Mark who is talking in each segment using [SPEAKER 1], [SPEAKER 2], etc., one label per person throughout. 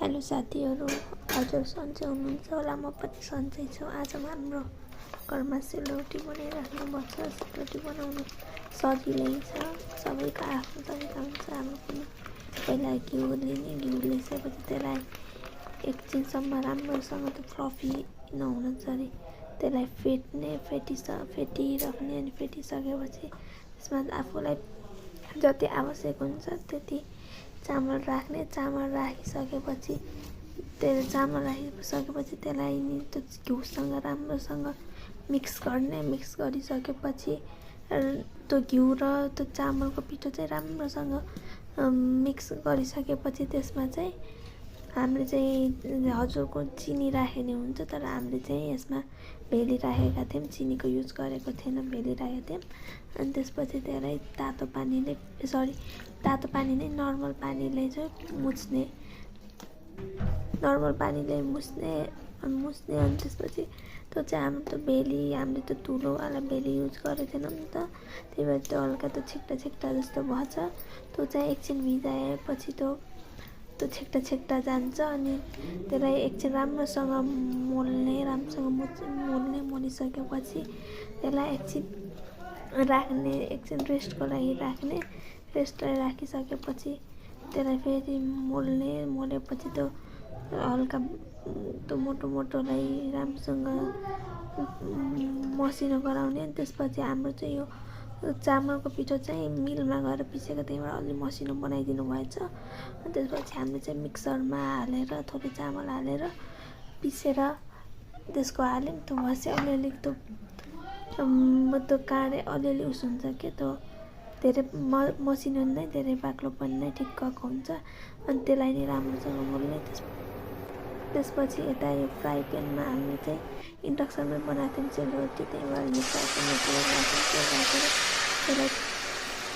[SPEAKER 1] Hello साथीहरू, हजुर सन्चै हुनुहुन्छ होला। म पनि सन्चै छु। आज हाम्रो घरमा सेलरोटी बनाइराख्नु भएको छ। सेलरोटी बनाउनु सजिलै छ, सबैको आफ्नो तरिका हुन्छ। हाम्रो पनि पहिला घिउ लिने, घिउ लिइसकेपछि त्यसलाई एकछिनसम्म राम्रोसँग त्यो फ्लफी नहुन गरी त्यसलाई फेटिराख्ने। अनि फेटिसकेपछि त्यसमा आफूलाई जति आवश्यक हुन्छ त्यति चामल राख्ने। चामल राखिसकेपछि त्यसलाई नि त्यो घिउसँग राम्रोसँग मिक्स गर्ने। मिक्स गरिसकेपछि त्यो घिउ र त्यो चामलको पिठो चाहिँ राम्रोसँग मिक्स गरिसकेपछि त्यसमा चाहिँ हामीले चाहिँ हजुरको चिनी राख्ने हुन्छ, तर हामीले चाहिँ यसमा भेली राखेका थियौँ। चिनीको युज गरेको थिएन, भेली राखेका थियौँ। अनि त्यसपछि त्यसलाई तातो पानी नै नर्मल पानीले चाहिँ मुछ्ने। अनि त्यसपछि त्यो चाहिँ हाम्रो त्यो भेली, हामीले त्यो ठुलोवाला भेली युज गरेको थिएनौँ नि त, त्यही भएर त्यो हल्का त्यो छेक्टा जस्तो भएछ। त्यो चाहिँ एकछिन भिजाएपछि त्यो छेक्टा जान्छ। अनि त्यसलाई एकछिन राम्रोसँग मोलिसकेपछि त्यसलाई एकछिन रेस्टको लागि राख्ने। रेस्टलाई राखिसकेपछि त्यसलाई फेरि मोलेपछि त्यो हल्का त्यो मोटोलाई राम्रोसँग मसिनो गराउने। अनि त्यसपछि हाम्रो चाहिँ यो चामलको पिठो चाहिँ मिलमा गएर पिसेको, त्यहीबाट अलि मसिनो बनाइदिनु भएछ। अनि त्यसपछि हामीले चाहिँ मिक्सरमा हालेर थोरै चामल हालेर पिसेर त्यसको हाल्यौँ। त्यो भएपछि अलिअलि त्यो काँडे अलिअलि उस हुन्छ क्या, त्यो धेरै मसिनो नै धेरै बाक्लो पनि नै ठिक्कको हुन्छ। अनि त्यसलाई नै राम्रोसँग मोल्ने। त्यसपछि यता यो फ्राई प्यानमा हामीले चाहिँ इन्डक्सनमै बनाएको थियौँ सेलरोटी, त्यही भएर यो फ्राई प्यानमा तेल राखेर त्यसलाई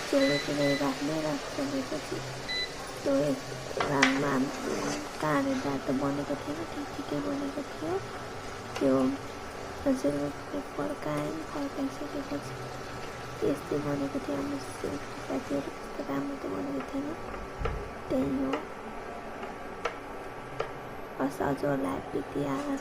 [SPEAKER 1] सेलरोटीलाई राखिसकेपछि त्यो राममा काँडेदार त बनेको थिएन, ठिकै बनेको थियो। त्यो सेलरोटीलाई फर्काइसकेपछि यस्तै बनेको थियो हाम्रो सेलरोटी साथीहरू। त्यस्तो राम्रो त बनेको थिएन, त्यही हो। हस् हजुरहरूलाई ह्याप्पी तिहार।